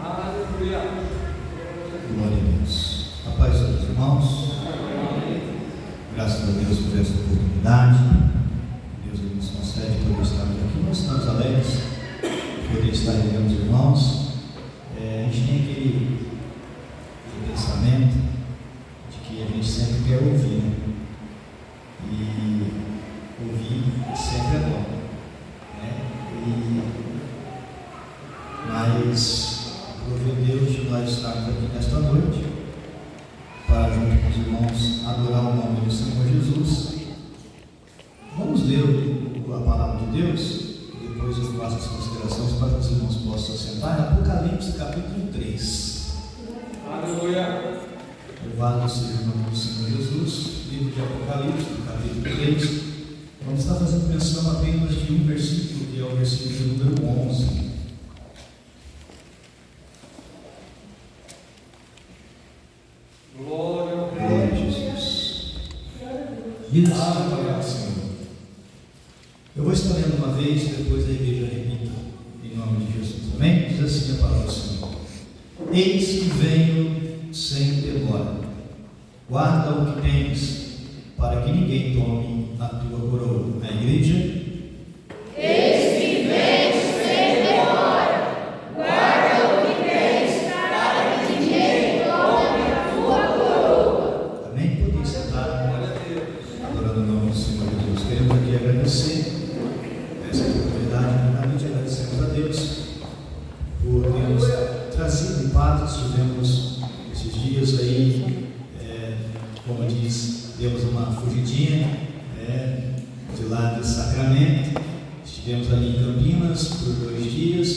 Aleluia. Glória a Deus. A paz dos irmãos. Graças a Deus por essa oportunidade. Deus nos concede poder estarmos aqui. Nós estamos alegres de poder estar com os irmãos. A gente tem aquele pensamento de que a gente sempre quer ouvir, né? E ouvir sempre é bom, né? Mas glória a Deus de nós estarmos aqui nesta noite para, junto com os irmãos, adorar o nome do Senhor Jesus. Vamos ler a palavra de Deus e depois eu faço as considerações para que os irmãos possam se assentar. Apocalipse capítulo 3. Aleluia. Louvado seja o nome do Senhor Jesus. Livro de Apocalipse, capítulo 3. Vamos estar fazendo menção apenas de um versículo, que é o versículo de número 11. Glória a Jesus. Diz assim a palavra do Senhor. Eu vou estar lendo uma vez, depois a igreja repita, em nome de Jesus. Amém? Diz assim a palavra do Senhor. Eis que venho sem demora. Guarda o que tens, para que ninguém tome a tua coroa. A igreja. Eis que venho sem demora. Guarda o que tens, para que ninguém tome a tua coroa. Amém? Podem sentar, adorando o nome do Senhor Jesus. Queremos aqui agradecer essa oportunidade. Primeiramente agradecemos a Deus por termos trazido em paz. Estivemos esses dias aí, como diz, demos uma fugidinha de lá de Sacramento. Estivemos ali em Campinas por 2 dias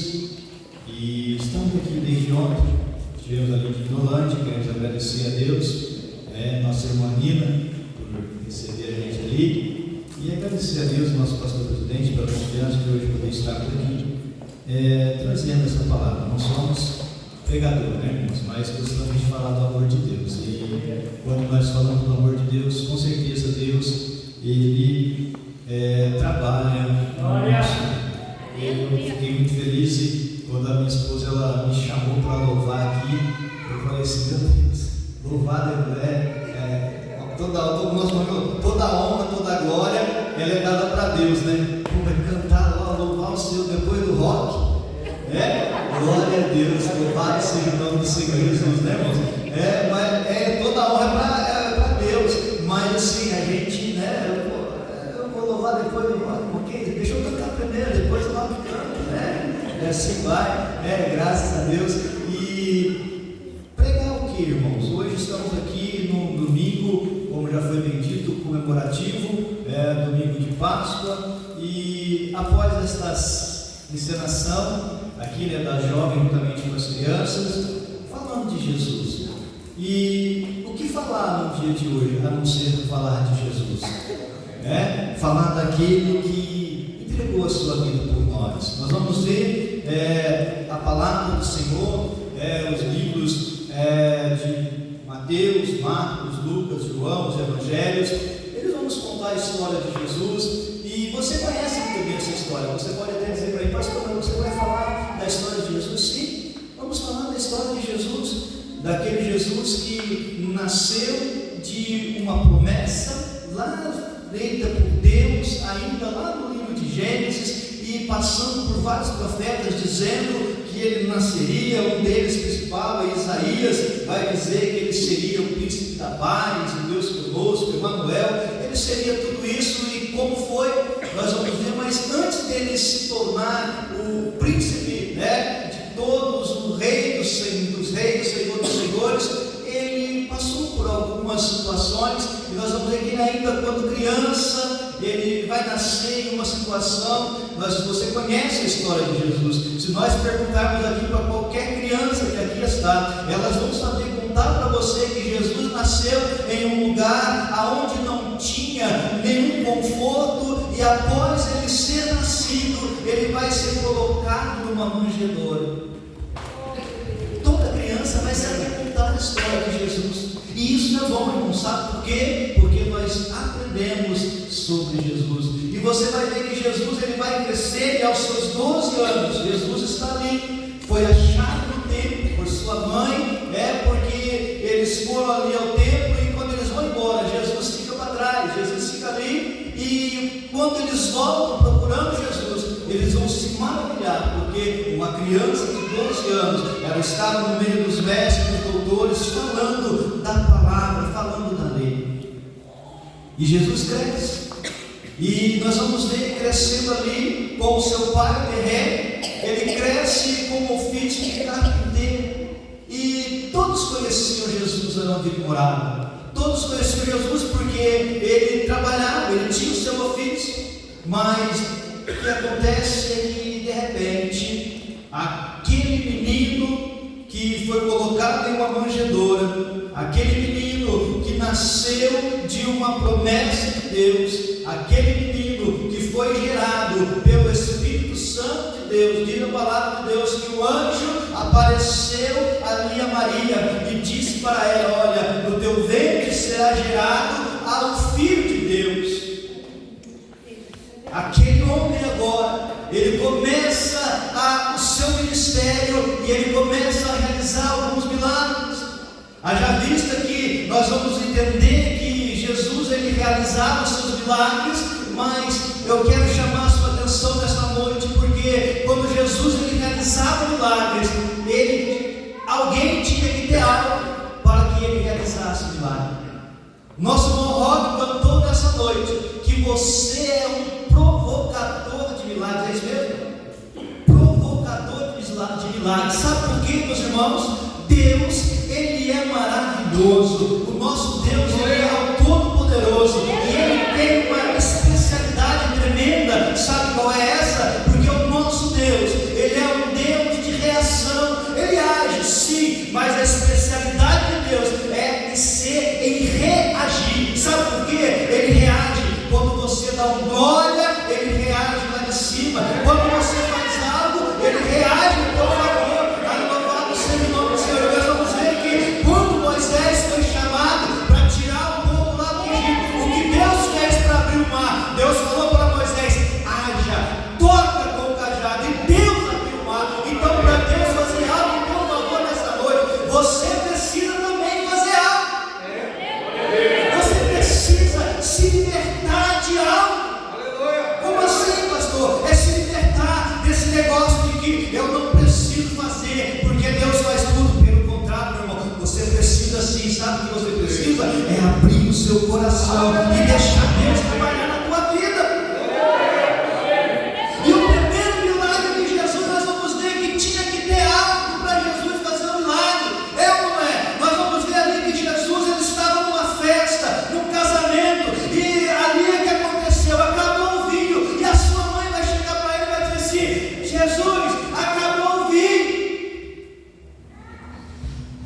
e estamos aqui desde ontem. Estivemos ali em Vinolândia. Queremos agradecer a Deus, nossa irmã Nina, por receber a gente ali, e agradecer a Deus, nosso pastor presidente, pela confiança de hoje poder estar por aqui, trazendo essa palavra. Não somos pregadores, né, irmãos, mas gostamos de falar do amor de Deus. E quando nós falamos do amor de Deus, com certeza Deus, Ele trabalha no nosso. Eu fiquei muito feliz e quando a minha esposa ela me chamou para louvar aqui, eu falei assim: meu Deus, louvado toda a honra, toda a glória, ela é dada para Deus, né? Vai cantar lá, louvar o Senhor depois do rock. Glória a Deus, louvado seja o nome do Senhor Jesus, né, irmãos? Mas toda a honra é para Deus, mas assim, a gente, né, eu vou louvar depois do rock, porque deixa eu cantar primeiro, depois o rock canta, né? E assim vai, graças a Deus. E pregar o que, irmãos? Hoje estamos aqui no domingo, como já foi bem dito, comemorativo, domingo de Páscoa, e após esta encenação aqui, da jovem, juntamente com as crianças, falando de Jesus. E o que falar no dia de hoje, a não ser falar de Jesus? Falar daquele que entregou a sua vida por nós. Nós vamos ver a palavra do Senhor, os livros de Mateus, Marcos, Lucas, João, os evangelhos. Eles vão nos contar a história de Jesus. E você conhece muito bem essa história. Você pode até dizer para mim: pastor, você vai falar da história de Jesus? Sim, vamos falar da história de Jesus, daquele Jesus que nasceu de uma promessa lá feita por Deus, ainda lá no livro de Gênesis, e passando por vários profetas dizendo que ele nasceria. Um deles principal, Isaías, vai dizer que ele seria o príncipe da paz, o Deus conosco, Emmanuel. Ele seria tudo isso. E como foi, nós vamos ver. Mas antes dele se tornar o príncipe, de todos, o rei dos reis, Senhor dos senhores, ele passou por algumas situações. E nós vamos ver que ainda quando criança, ele vai nascer em uma situação. Você conhece a história de Jesus. Se nós perguntarmos aqui para qualquer criança que aqui está, elas vão saber contar para você que Jesus nasceu em um lugar onde não tinha nenhum conforto, e após ele ser nascido, ele vai ser colocado numa manjedoura. Toda criança vai saber contar a história de Jesus. E isso é bom, irmão. Sabe por quê? Porque nós aprendemos sobre Jesus. E você vai ver que Jesus ele vai crescer, e aos seus 12 anos, Jesus está ali, foi achado no templo quando eles voltam procurando Jesus, eles vão se maravilhar, porque uma criança de 12 anos, ela estava no meio dos mestres, dos doutores, falando da palavra, falando da lei. E Jesus cresce, e nós vamos ver ele crescendo ali com o seu pai terreno. Ele cresce como ofício de carpinteiro, e todos conheciam Jesus onde ele morava. Todos conheciam Jesus porque ele trabalhava, ele tinha o seu ofício. Mas o que acontece é que de repente aquele menino que foi colocado em uma manjedoura, aquele menino que nasceu de uma promessa de Deus, aquele menino que foi gerado pelo Espírito Santo de Deus, diz a palavra de Deus que o anjo apareceu ali a Maria e disse para ela: olha, no teu ventre será gerado ao Filho de Deus. Aquele homem agora, ele começa o seu ministério e ele começa a realizar alguns milagres. Haja vista que nós vamos entender que Jesus ele realizava os seus milagres, mas eu quero chamar a sua atenção nesta noite, porque quando Jesus ele realizava milagres, alguém tinha que ter algo para que ele realizasse o milagre. Nosso irmão Rob cantou nessa noite que você é um provocador de milagres, é isso mesmo? Provocador de milagres. Sabe por quê, meus irmãos? Deus, ele é maravilhoso. O nosso Deus, ele é o Todo-Poderoso, e ele tem uma especialidade tremenda. Sabe qual é essa? Porque o nosso Deus, ele é um Deus de reação. Ele age sim, mas a especialidade de Deus é em reagir. Sabe por quê? Ele reage quando você dá um glória, ele reage lá de cima. Quando você faz algo, ele reage por favor. Louvado seja o nome do Senhor. Nós vamos ver que quando Moisés foi chamado para tirar o povo lá do Egito, o que Deus fez para abrir o mar? Deus falou para Moisés: haja, toca com o cajado, e Deus abriu o mar. Então, para Deus fazer algo, por favor, nessa noite, você precisa também fazer algo. Você precisa se libertar de algo. Como assim, pastor? É se libertar desse negócio de que eu não preciso fazer, porque Deus faz tudo. Pelo contrário, meu irmão, você precisa sim. Sabe o que você precisa? É abrir o seu coração e deixar Deus trabalhar na tua vida. E o primeiro milagre de Jesus, nós vamos ver que tinha que ter algo para Jesus fazer um milagre. É ou não é? Nós vamos ver ali que Jesus ele estava numa festa, num casamento, e ali é que aconteceu, acabou o vinho, e a sua mãe vai chegar para ele e vai dizer assim: Jesus, acabou o vinho.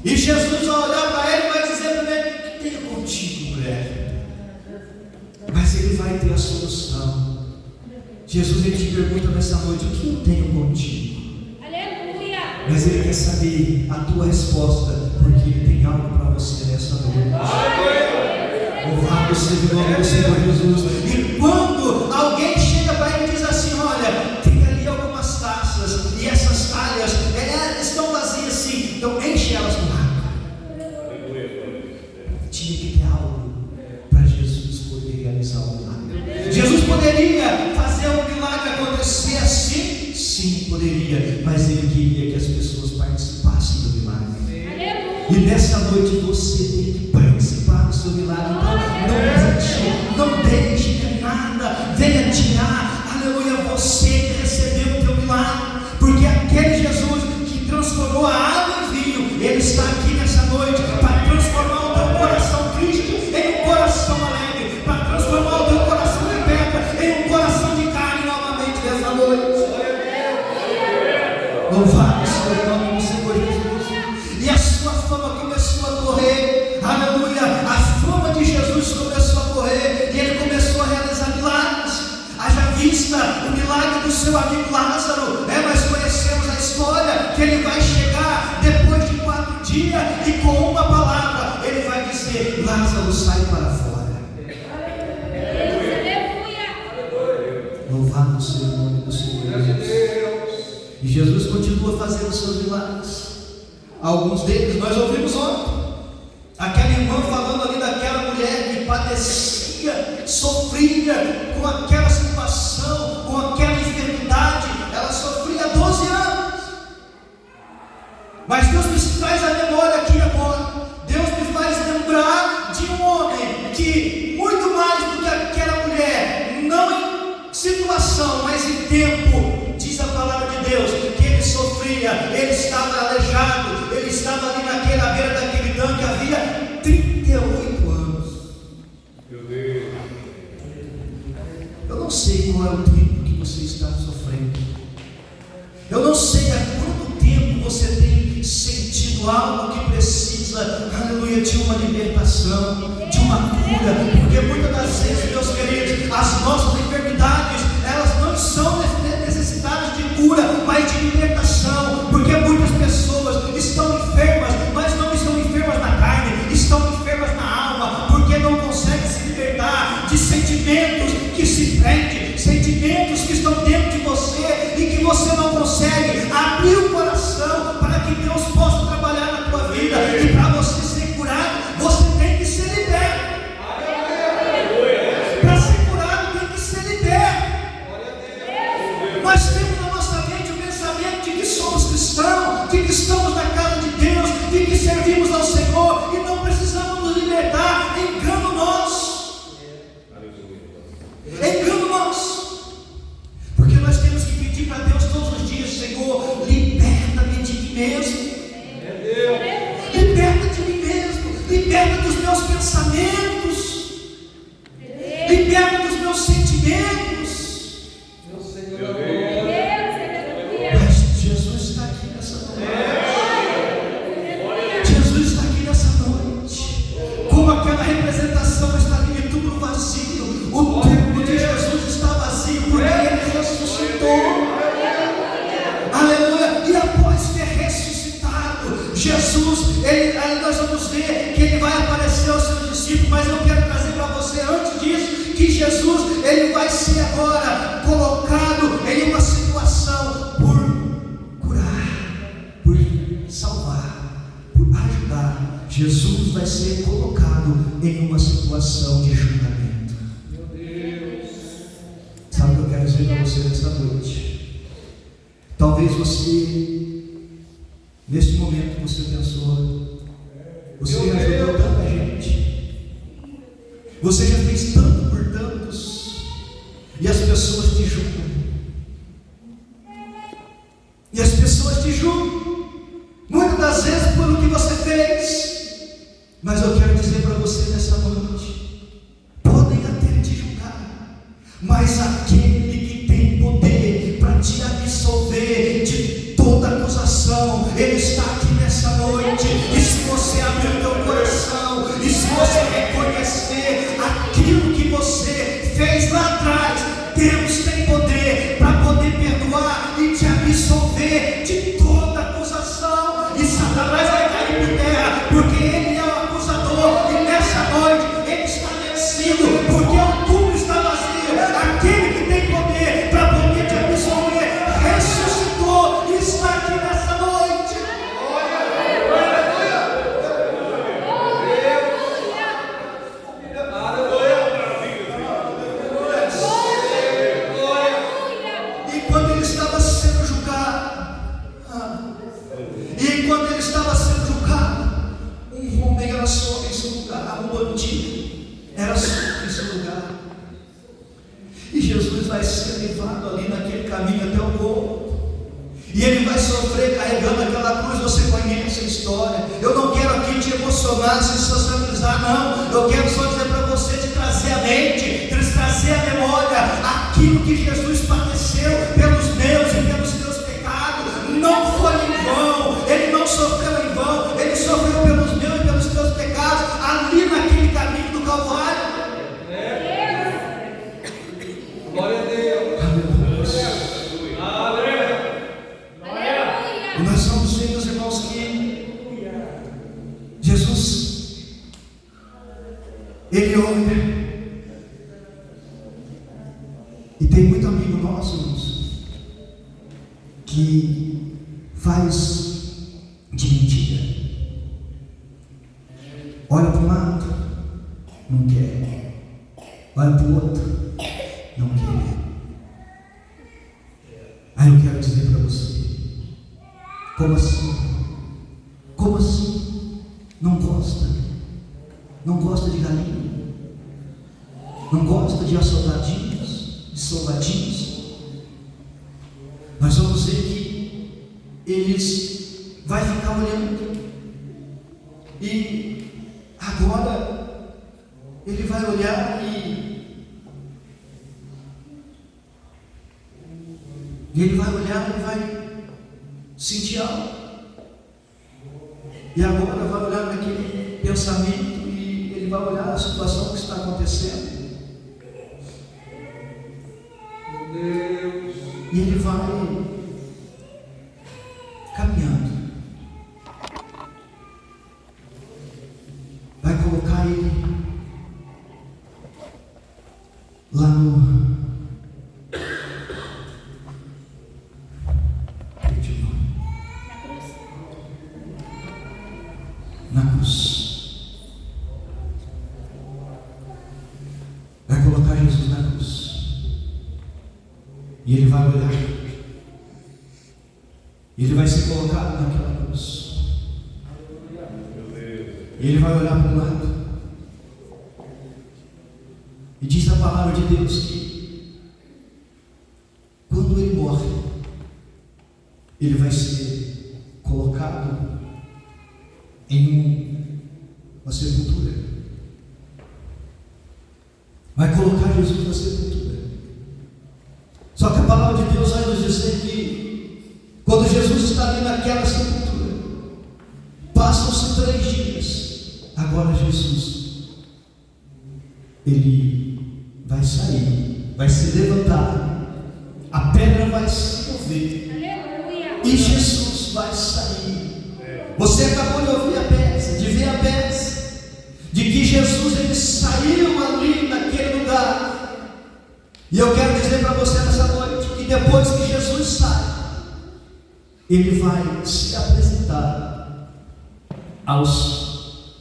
E Jesus vai olhar para ele e vai dizer para ele: o que tem contigo, mulher? Mas ele vai ter a solução. Jesus ele te pergunta nessa noite: o que eu tenho contigo? Aleluia. Mas ele quer saber a tua resposta, porque ele tem algo para você nessa noite. Louvado seja o nome do Senhor Jesus. E quando alguém chega para ele e diz assim: olha, tem ali algumas taças, e essas talhas estão vazias sim, então enche elas com água. Tinha que ter algo para Jesus poder realizar o milagre. Jesus poderia fazer o milagre acontecer assim? Sim, poderia, mas ele queria que as pessoas participassem do milagre. Aleluia. E nessa noite você tem que participar do seu milagre. Não deixe que nada venha tirar, aleluia, você que recebeu o teu milagre. Porque aquele Jesus que transformou a água em vinho, ele está aqui nessa noite para transformar o teu coração triste em um coração alegre, para transformar o teu coração de pedra em um coração de carne novamente nessa noite. Louvado seja o nome do Senhor Jesus. E a sua fama começou a correr, aleluia. A fama de Jesus começou a correr, e ele começou a realizar milagres. Haja vista o milagre do seu amigo Lázaro. Nós conhecemos a história que ele vai chegar depois de 4 dias e com uma palavra ele vai dizer: Lázaro, sai para fora. Louvado seja o nome do Senhor Jesus. E Jesus continua fazendo seus milagres. Alguns deles nós ouvimos ontem. Aquela irmã falando ali daquela mulher que padecia, sofria com aquela situação Mas Deus me traz a memória aqui agora. Deus me faz lembrar de um homem que, muito mais do que aquela mulher, não em situação, mas em tempo, diz a palavra de Deus, que ele sofria, ele estava aleijado, ele estava ali naquela beira daquele tanque, havia 38 anos. Meu Deus. Eu não sei qual é o tempo que você está sofrendo. Eu não sei há quanto tempo você tem sentido algo que precisa, aleluia, de uma libertação, de uma cura, porque muitas das vezes, meus queridos, as nossas enfermidades, elas não são necessitadas de cura, mas de libertação, porque muitas pessoas estão enfermas, mas não estão enfermas na carne, estão enfermas na alma, porque não conseguem se libertar de sentimentos que se prendem, sentimentos que estão dentro de você e que você não consegue abrir o coração para que Deus possa trabalhar na tua vida. E para você ser curado, você tem que ser liberto. Para ser curado, tem que ser liberto. Nós temos na nossa mente o pensamento de que somos cristãos, de que estamos na casa de Deus, de que servimos ao Senhor e não precisamos nos libertar. Engano nosso. Engano nosso. Porque nós temos que pedir para Deus todos os dias: Senhor, liberta-me de mim mesmo. Liberta de mim mesmo. Liberta dos meus pensamentos. Liberta dos meus sentimentos. Meu Senhor. Mas Jesus está aqui nessa noite. Jesus está aqui nessa noite. Como aquela representação está ali, tudo vazio. O templo de Jesus está vazio porque Ele ressuscitou. Aleluia. E após ter ressuscitado, Jesus, nós vamos ver que Ele vai aparecer aos seus discípulos. Mas eu quero trazer para você, antes disso, que Jesus, Ele vai ser agora colocado em uma situação por curar, por salvar, por ajudar. Jesus vai ser colocado em uma situação de julgamento. Meu Deus. Sabe o que eu quero dizer para você nesta noite? Talvez você, neste momento, você pensou: você já ajudou tanta gente, você já fez tanto por tantos, e as pessoas te julgam. E as pessoas te julgam, muitas das vezes por o que você fez. Mas eu quero dizer para você nessa noite: podem até te julgar, mas aquele que tem poder para te absolver de toda acusação, Ele está aqui nessa noite. E se você abrir o teu coração, e se você reconhecer aquilo que você fez lá atrás, Deus tem poder para poder perdoar e te absolver de toda acusação. E Satanás vai cair por terra, porque ele é o acusador. E nessa noite ele está vencido, porque o túmulo está vazio. Aquele que tem poder para poder te absolver ressuscitou e está aqui nessa noite. E quando ele estava sendo julgado, um homem era solto em seu lugar, um bandido era solto em seu lugar. E Jesus vai ser levado ali naquele caminho até o gol. E ele vai sofrer carregando aquela cruz. Você conhece a história. Eu não quero aqui te emocionar, se sensibilizar, não. Eu quero só dizer para você, te trazer a mente, te trazer a memória, aquilo que Jesus padeceu pelos meus e pelos teus pecados. Não foi em vão. Ele não sofreu em vão. Ele sofreu pelos meus e pelos teus pecados, ali naquele caminho do Calvário. Glória a Deus. E nós somos filhos, irmãos, que Jesus, Ele olha. E tem muito amigo nosso, irmãos, que faz de mentira. Olha para um lado, não quer. Olha para o outro, não quer. Aí eu quero dizer para você: como assim? Como assim? Não gosta? Não gosta de galinha? Não gosta de assoldadinhos? De soldadinhos? Nós vamos ver que eles vai ficar olhando. E agora ele vai olhar e ele vai olhar e vai sentir algo. E agora vai olhar naquele pensamento e ele vai olhar a situação que está acontecendo. Meu Deus. E ele vai caminhando. Vai colocar ele lá na cruz. Vai colocar Jesus na cruz. E ele vai olhar. Ele vai ser colocado naquela cruz. E ele vai olhar para o lado. E diz a palavra de Deus que quando ele morre, ele vai ser colocado em uma sepultura. Vai colocar Jesus na sepultura. Só que a palavra de Deus vai nos dizer que quando Jesus está ali naquela sepultura, passam-se 3 dias. Agora Jesus, ele vai sair, vai se levantar, a pedra vai se mover. Aleluia. E Jesus vai sair. Você acabou de ouvir a peça, de ver a peça, de que Jesus ele saiu ali naquele lugar. E eu quero dizer para você nessa noite que depois que Jesus sai, ele vai se apresentar aos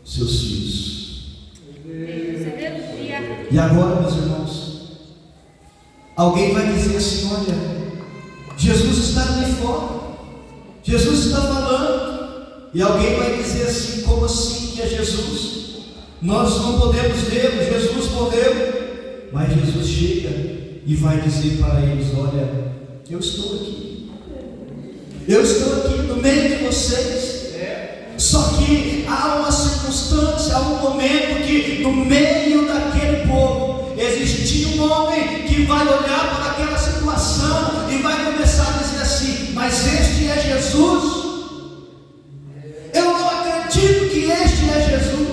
seus filhos. Aleluia. E agora, meus irmãos, alguém vai dizer assim: olha, Jesus está ali fora, Jesus está falando. E alguém vai dizer assim: como assim que é Jesus? Nós não podemos ver, Jesus morreu. Mas Jesus chega e vai dizer para eles: olha, eu estou aqui, eu estou aqui no meio de vocês. Só que há uma circunstância, há um momento que no meio daquele povo existia um homem que vai olhar para aquela situação e vai começar a dizer assim: mas este é Jesus? Eu não acredito que este é Jesus.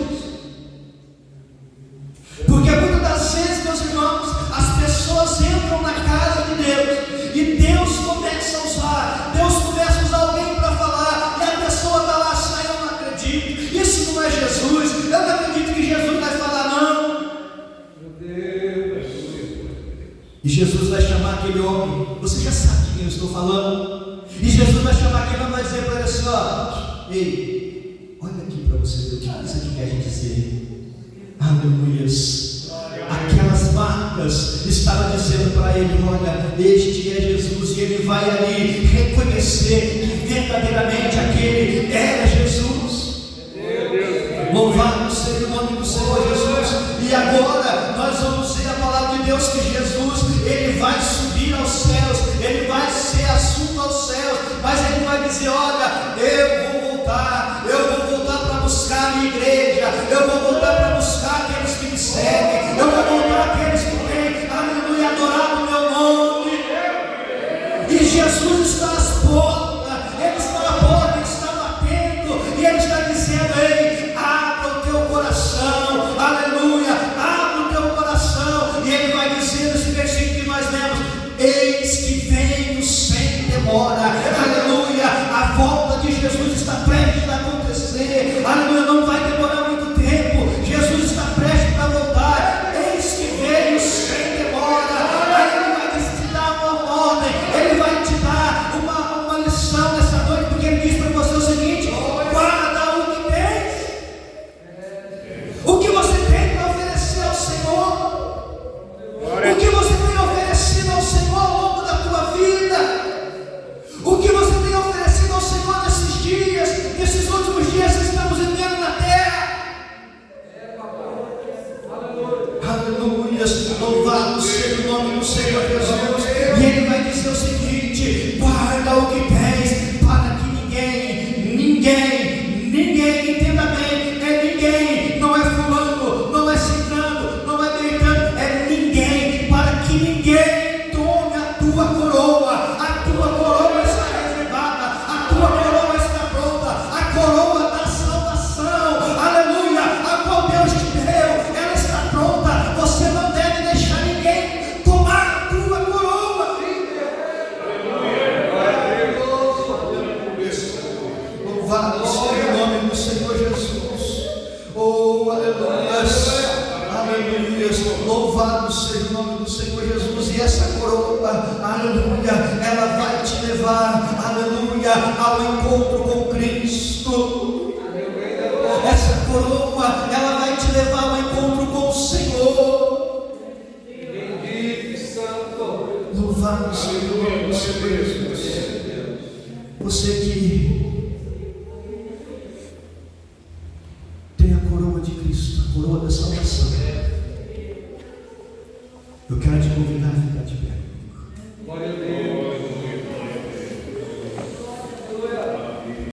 Porque muitas das vezes, meus irmãos, as pessoas entram na casa de Deus e Deus começa a usar, Deus começa a usar alguém para falar, e a pessoa está lá assim: eu não acredito, isso não é Jesus, eu não acredito que Jesus vai falar não. Meu Deus. E Jesus vai chamar aquele homem, você já sabe de quem eu estou falando. E Jesus vai chamar aquele homem e vai dizer para ele assim: ó, ei, olha aqui para você ver o que isso aqui quer dizer. Aleluias. Aquelas marcas estavam dizendo para ele: olha, este é Jesus. E ele vai ali reconhecer que verdadeiramente aquele era Jesus. Louvado seja o nome do Senhor Jesus. E agora nós vamos ver a palavra de Deus que Jesus, ele vai subir aos céus, ele vai ser assunto aos céus, mas ele vai dizer: olha, eu vou voltar para buscar a minha igreja, eu vou voltar para buscar aqueles que me seguem, eu vou voltar aqueles que têm, aleluia, adorado o meu nome. E Jesus está às portas, ele está à porta, ele está batendo, e ele está dizendo: ei, abra o teu coração, aleluia, abra o teu coração. E ele vai dizer nesse versículo que nós lemos: eis que venho sem demora, aleluia, a volta de Jesus está prestes a acontecer, aleluia, não vai demorar muito tempo, Jesus está prestes para voltar, eis que veio sem demora. Aí ele vai te dar uma ordem, ele vai te dar uma lição nessa noite, porque ele diz para você o seguinte: guarda o que tens, o que você tem para oferecer ao Senhor, o que você tem oferecido ao Senhor ao longo da tua vida, o que Senhor Jesus, e essa coroa, aleluia, ela vai te levar, aleluia, ao encontro com Cristo. Essa coroa, ela vai te levar ao encontro com o Senhor. Bendito e santo. Louvado Senhor, Senhor Jesus. Você que tem a coroa de Cristo, a coroa da salvação, eu quero te convidar a ficar de pé.